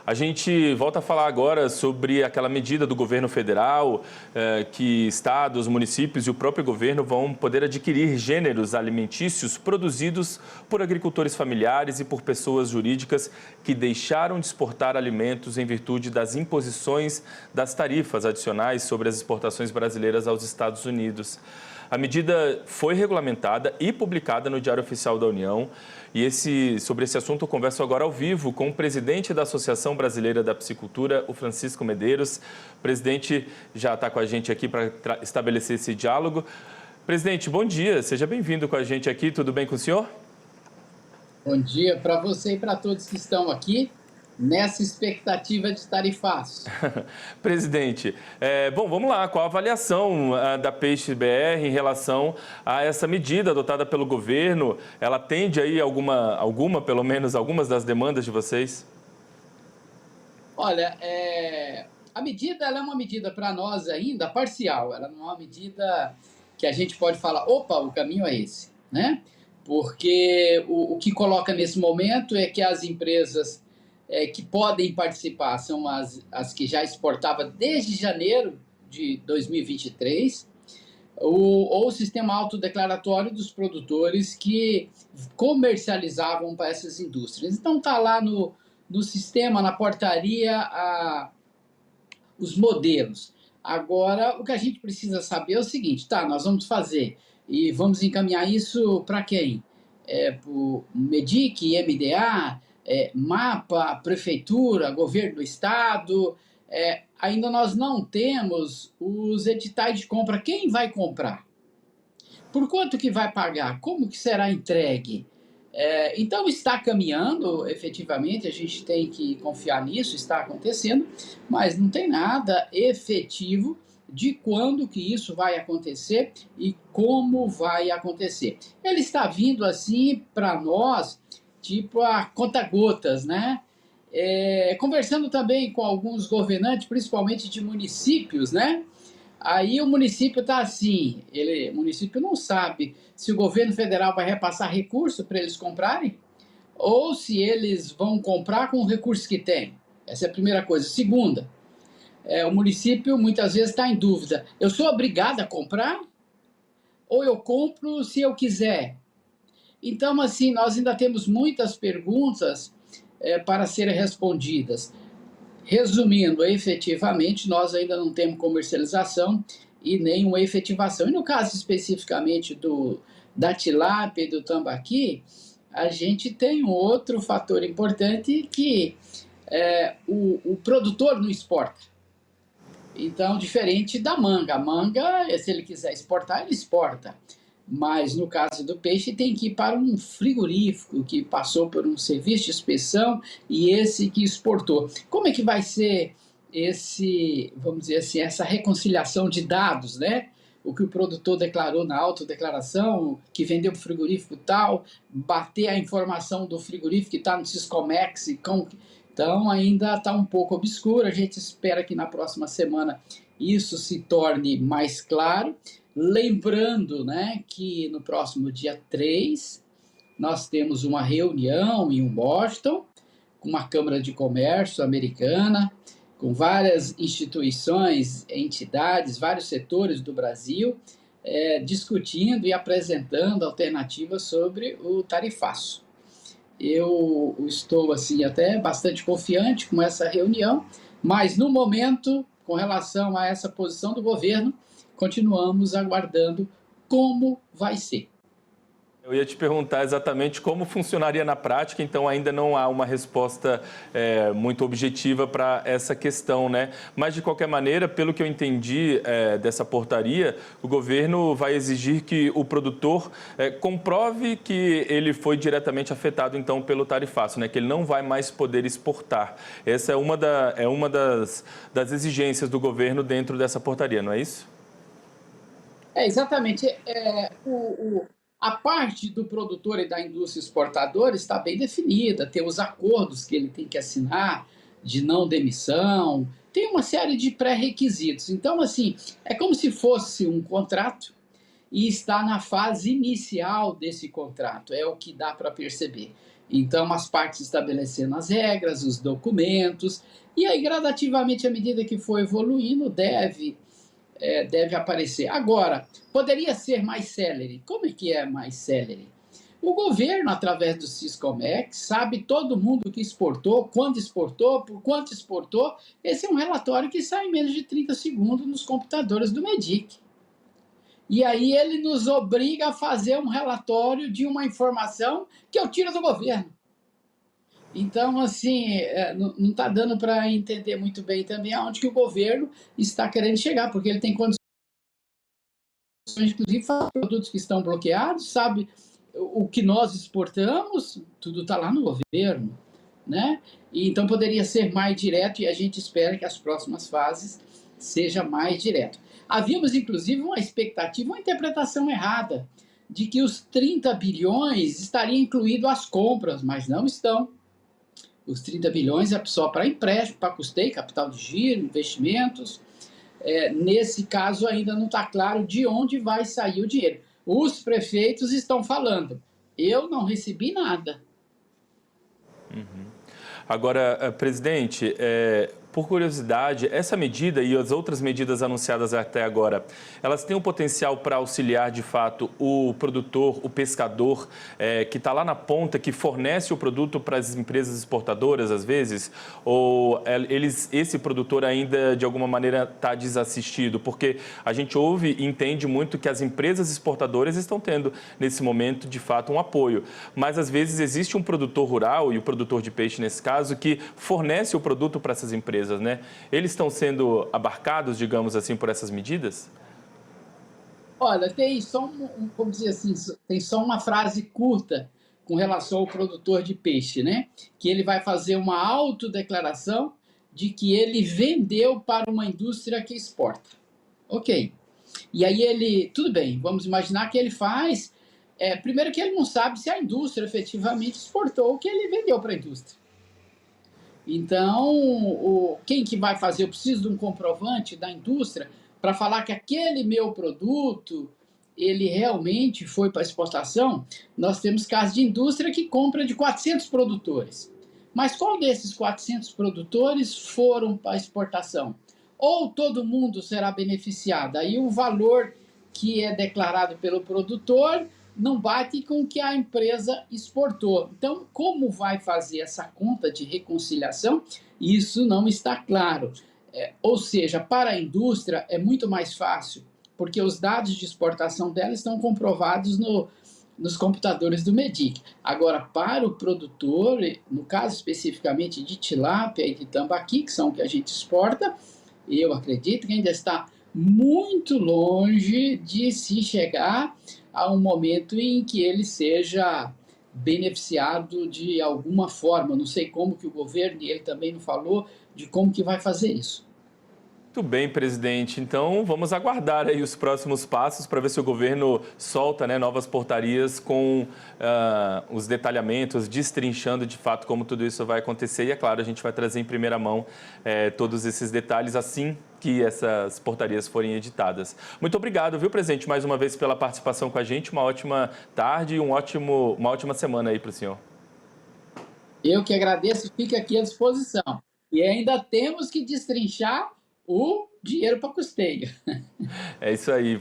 A gente volta a falar agora sobre aquela medida do governo federal, que estados, municípios e o próprio governo vão poder adquirir gêneros alimentícios produzidos por agricultores familiares e por pessoas jurídicas que deixaram de exportar alimentos em virtude das imposições das tarifas adicionais sobre as exportações brasileiras aos Estados Unidos. A medida foi regulamentada e publicada no Diário Oficial da União. E sobre esse assunto eu converso agora ao vivo com o presidente da Associação Brasileira da Piscicultura, o Francisco Medeiros. O presidente já está com a gente aqui para estabelecer esse diálogo. Presidente, bom dia, seja bem-vindo com a gente aqui, tudo bem com o senhor? Bom dia para você e para todos que estão aqui nessa expectativa de tarifaço. Presidente, bom, vamos lá, qual a avaliação da Peixe BR em relação a essa medida adotada pelo governo? Ela atende aí pelo menos, algumas das demandas de vocês? Olha, a medida ela é uma medida para nós ainda parcial, ela não é uma medida que a gente pode falar, opa, o caminho é esse, né? Porque o que coloca nesse momento é que as empresas que podem participar são as que já exportavam desde janeiro de 2023, ou o sistema autodeclaratório dos produtores que comercializavam para essas indústrias. Então está lá no sistema, na portaria, os modelos. Agora, o que a gente precisa saber é o seguinte, tá, nós vamos fazer e vamos encaminhar isso para quem? Para o MEDIC, MDA, MAPA, Prefeitura, Governo do Estado. Ainda nós não temos os editais de compra. Quem vai comprar? Por quanto que vai pagar? Como que será entregue? Então está caminhando, efetivamente, a gente tem que confiar nisso, está acontecendo, mas não tem nada efetivo de quando que isso vai acontecer e como vai acontecer. Ele está vindo assim para nós, tipo a conta-gotas, né? Conversando também com alguns governantes, principalmente de municípios, né? Aí o município está assim, o município não sabe se o governo federal vai repassar recurso para eles comprarem ou se eles vão comprar com o recurso que tem. Essa é a primeira coisa. Segunda, o município muitas vezes está em dúvida. Eu sou obrigado a comprar ou eu compro se eu quiser? Então, assim, nós ainda temos muitas perguntas para serem respondidas. Resumindo, efetivamente, nós ainda não temos comercialização e nem uma efetivação. E no caso especificamente da tilápia e do tambaqui, a gente tem um outro fator importante que o produtor não exporta. Então, diferente da manga. A manga, se ele quiser exportar, ele exporta. Mas, no caso do peixe, tem que ir para um frigorífico que passou por um serviço de inspeção e esse que exportou. Como é que vai ser vamos dizer assim, essa reconciliação de dados, né? O que o produtor declarou na autodeclaração, que vendeu para o frigorífico tal, bater a informação do frigorífico que está no Siscomex. Então, ainda está um pouco obscuro. A gente espera que na próxima semana isso se torne mais claro. Lembrando, né, que no próximo dia 3 nós temos uma reunião em Washington com uma Câmara de Comércio americana, com várias instituições, entidades, vários setores do Brasil, discutindo e apresentando alternativas sobre o tarifaço. Eu estou assim até bastante confiante com essa reunião, mas no momento, com relação a essa posição do governo, continuamos aguardando como vai ser. Eu ia te perguntar exatamente como funcionaria na prática, então ainda não há uma resposta muito objetiva para essa questão, né? Mas, de qualquer maneira, pelo que eu entendi dessa portaria, o governo vai exigir que o produtor comprove que ele foi diretamente afetado, então, pelo tarifaço, né? Que ele não vai mais poder exportar. Essa é uma das exigências do governo dentro dessa portaria, não é isso? Exatamente. A parte do produtor e da indústria exportadora está bem definida, tem os acordos que ele tem que assinar de não demissão, tem uma série de pré-requisitos. Então, assim, é como se fosse um contrato e está na fase inicial desse contrato, é o que dá para perceber. Então, as partes estabelecendo as regras, os documentos, e aí, gradativamente, à medida que for evoluindo, deve aparecer. Agora, poderia ser mais célere. Como é que é mais célere? O governo, através do Siscomex, sabe todo mundo que exportou, quando exportou, por quanto exportou. Esse é um relatório que sai em menos de 30 segundos nos computadores do MEDIC. E aí ele nos obriga a fazer um relatório de uma informação que eu tiro do governo. Então, assim, não está dando para entender muito bem também aonde que o governo está querendo chegar, porque ele tem condições, inclusive, de produtos que estão bloqueados, sabe o que nós exportamos, tudo está lá no governo, né? E, então, poderia ser mais direto e a gente espera que as próximas fases seja mais direto. Havíamos, inclusive, uma expectativa, uma interpretação errada, de que os 30 bilhões estariam incluídos as compras, mas não estão. Os 30 bilhões é só para empréstimo, para custeio, capital de giro, investimentos. Nesse caso, ainda não está claro de onde vai sair o dinheiro. Os prefeitos estão falando, eu não recebi nada. Agora, presidente, por curiosidade, essa medida e as outras medidas anunciadas até agora, elas têm o potencial para auxiliar, de fato, o produtor, o pescador, que está lá na ponta, que fornece o produto para as empresas exportadoras, às vezes? Ou esse produtor ainda, de alguma maneira, está desassistido? Porque a gente ouve e entende muito que as empresas exportadoras estão tendo, nesse momento, de fato, um apoio. Mas, às vezes, existe um produtor rural, e o produtor de peixe, nesse caso, que fornece o produto para essas empresas, né? Eles estão sendo abarcados, digamos assim, por essas medidas? Olha, tem só como dizer assim, tem só uma frase curta com relação ao produtor de peixe, né? Que ele vai fazer uma autodeclaração de que ele vendeu para uma indústria que exporta. Ok. E aí tudo bem, vamos imaginar que ele faz. Primeiro que ele não sabe se a indústria efetivamente exportou o que ele vendeu para a indústria. Então, quem que vai fazer? Eu preciso de um comprovante da indústria para falar que aquele meu produto, ele realmente foi para exportação. Nós temos casos de indústria que compra de 400 produtores. Mas qual desses 400 produtores foram para exportação? Ou todo mundo será beneficiado? Aí o valor que é declarado pelo produtor não bate com o que a empresa exportou. Então, como vai fazer essa conta de reconciliação? Isso não está claro. Ou seja, para a indústria é muito mais fácil, porque os dados de exportação dela estão comprovados nos computadores do MEDIC. Agora, para o produtor, no caso especificamente de tilápia e de tambaqui, que são o que a gente exporta, eu acredito que ainda está muito longe de se chegar a um momento em que ele seja beneficiado de alguma forma. Não sei como que o governo, e ele também não falou, de como que vai fazer isso. Muito bem, presidente. Então, vamos aguardar aí os próximos passos para ver se o governo solta, né, novas portarias com os detalhamentos, destrinchando de fato como tudo isso vai acontecer. E, é claro, a gente vai trazer em primeira mão todos esses detalhes assim que essas portarias forem editadas. Muito obrigado, viu, presidente, mais uma vez pela participação com a gente. Uma ótima tarde e uma ótima semana aí para o senhor. Eu que agradeço, fica aqui à disposição. E ainda temos que destrinchar o dinheiro para custeio. É isso aí.